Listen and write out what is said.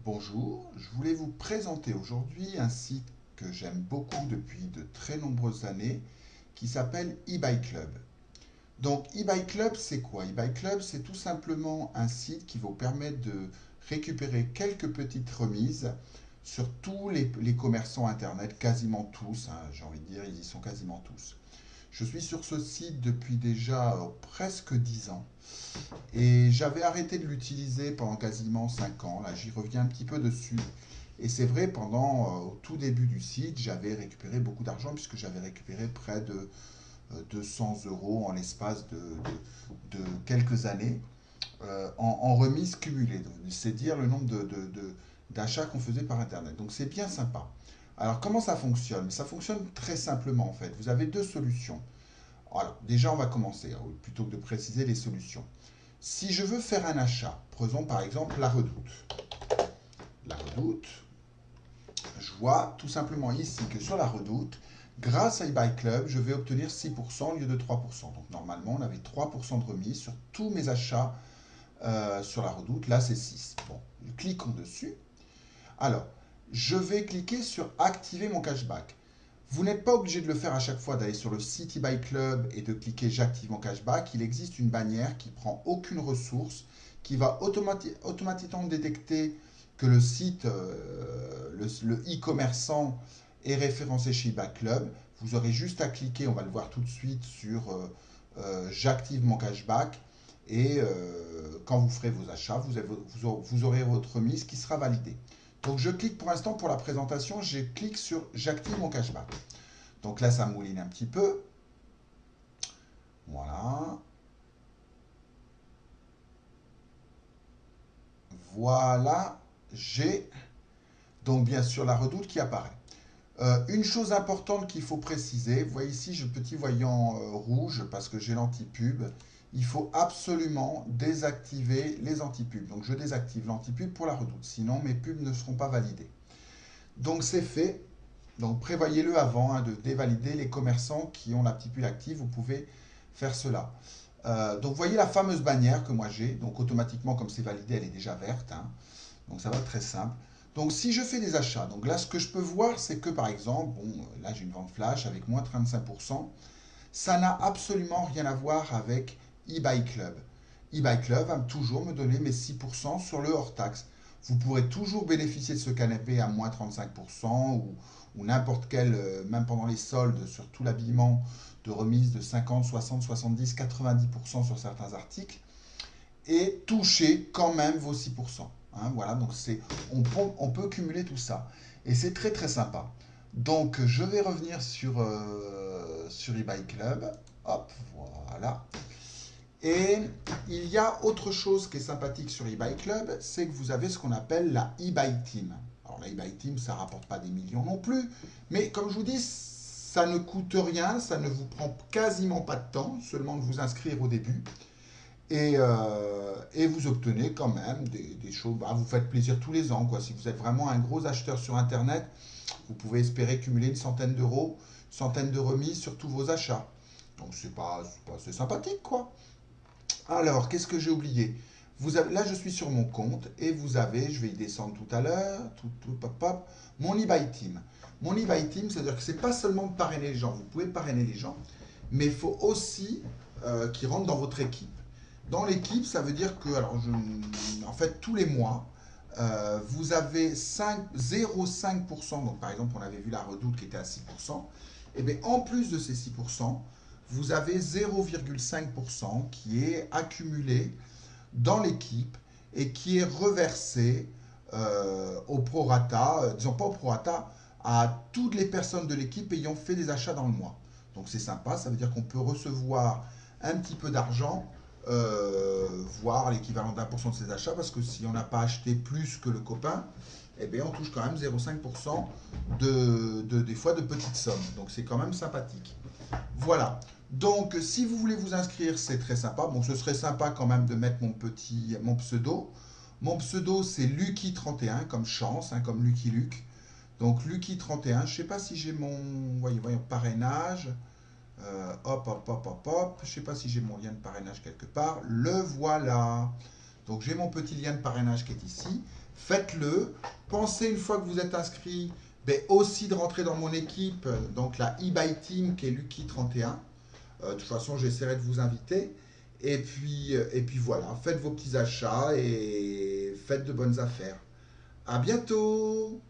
Bonjour, je voulais vous présenter aujourd'hui un site que j'aime beaucoup depuis de très nombreuses années qui s'appelle eBay Club. Donc eBay Club, c'est quoi? eBay Club, c'est tout simplement un site qui vous permet de récupérer quelques petites remises sur tous les commerçants internet, quasiment tous, hein, j'ai envie de dire, ils y sont quasiment tous. Je suis sur ce site depuis déjà presque 10 ans. Et j'avais arrêté de l'utiliser pendant quasiment 5 ans. Là, j'y reviens un petit peu dessus. Et c'est vrai, au tout début du site, j'avais récupéré beaucoup d'argent puisque j'avais récupéré près de 200 euros en l'espace de quelques années en remise cumulée. C'est dire le nombre d'achats qu'on faisait par Internet. Donc c'est bien sympa. Alors comment ça fonctionne? Ça fonctionne très simplement en fait. Vous avez deux solutions. Alors déjà on va commencer, hein, plutôt que de préciser les solutions. Si je veux faire un achat, prenons par exemple la Redoute. La Redoute, je vois tout simplement ici que sur la Redoute, grâce à eBay Club, je vais obtenir 6% au lieu de 3%. Donc normalement, on avait 3% de remise sur tous mes achats sur la Redoute. Là, c'est 6. Bon, cliquons dessus. Alors, je vais cliquer sur activer mon cashback. Vous n'êtes pas obligé de le faire à chaque fois, d'aller sur le site eBay Club et de cliquer j'active mon cashback. Il existe une bannière qui prend aucune ressource, qui va automatiquement détecter que le site, le e-commerçant est référencé chez eBay Club. Vous aurez juste à cliquer, on va le voir tout de suite, sur j'active mon cashback. Et quand vous ferez vos achats, vous aurez votre remise qui sera validée. Donc je clique pour l'instant pour la présentation, je clique sur j'active mon cashback. Donc là, ça mouline un petit peu. Voilà. Voilà. J'ai donc bien sûr la Redoute qui apparaît. Une chose importante qu'il faut préciser, vous voyez ici, j'ai le petit voyant rouge parce que j'ai l'anti-pub. Il faut absolument désactiver les anti-pubs. Donc je désactive l'anti-pub pour la Redoute, sinon mes pubs ne seront pas validées. Donc c'est fait. Donc prévoyez-le avant de dévalider les commerçants qui ont la petite pub active. Vous pouvez faire cela. Donc vous voyez la fameuse bannière que moi j'ai. Donc automatiquement, comme c'est validé, elle est déjà verte, hein. Donc ça va être très simple. Donc si je fais des achats, donc là ce que je peux voir, c'est que par exemple, bon, là j'ai une vente flash avec moins 35%. Ça n'a absolument rien à voir avec eBay Club. eBay Club va toujours me donner mes 6% sur le hors-taxe. Vous pourrez toujours bénéficier de ce canapé à moins 35% ou n'importe quel, même pendant les soldes, sur tout l'habillement, de remise de 50, 60, 70, 90% sur certains articles, et toucher quand même vos 6%. Hein, voilà, donc on peut cumuler tout ça. Et c'est très très sympa. Donc je vais revenir sur eBay Club. Hop, voilà. Et il y a autre chose qui est sympathique sur eBay Club, c'est que vous avez ce qu'on appelle la eBay Team. Alors la eBay Team, ça ne rapporte pas des millions non plus, mais comme je vous dis, ça ne coûte rien, ça ne vous prend quasiment pas de temps, seulement de vous inscrire au début. Et vous obtenez quand même des choses. Bah, vous faites plaisir tous les ans, quoi. Si vous êtes vraiment un gros acheteur sur Internet, vous pouvez espérer cumuler une centaine d'euros, centaine de remises sur tous vos achats. Donc c'est sympathique, quoi. Alors, qu'est-ce que j'ai oublié? Là, je suis sur mon compte et vous avez, je vais y descendre tout à l'heure, pop, pop, mon eBay Team. Mon eBay Team, c'est-à-dire que c'est pas seulement de parrainer les gens, vous pouvez parrainer les gens, mais il faut aussi qu'ils rentrent dans votre équipe. Dans l'équipe, ça veut dire que, en fait, tous les mois, vous avez 0,5%. Donc, par exemple, on avait vu la Redoute qui était à 6%. Et bien, en plus de ces 6%, vous avez 0,5% qui est accumulé dans l'équipe et qui est reversé au prorata, disons pas au prorata, à toutes les personnes de l'équipe ayant fait des achats dans le mois. Donc c'est sympa, ça veut dire qu'on peut recevoir un petit peu d'argent, voire l'équivalent d'1% de ses achats, parce que si on n'a pas acheté plus que le copain, eh bien on touche quand même 0,5% des fois de petites sommes. Donc c'est quand même sympathique. Voilà. Donc si vous voulez vous inscrire, c'est très sympa. Bon, ce serait sympa quand même de mettre mon pseudo. Mon pseudo c'est Lucky31 comme chance, hein, comme Lucky Luke. Donc Lucky31, je ne sais pas si j'ai mon voyons, parrainage. Hop, hop, hop, hop, hop. Je ne sais pas si j'ai mon lien de parrainage quelque part. Le voilà. Donc j'ai mon petit lien de parrainage qui est ici. faites-le. Pensez une fois que vous êtes inscrit, ben, aussi de rentrer dans mon équipe, donc la eBay Team qui est Lucky31. De toute façon, j'essaierai de vous inviter. Et puis voilà, faites vos petits achats et faites de bonnes affaires. À bientôt!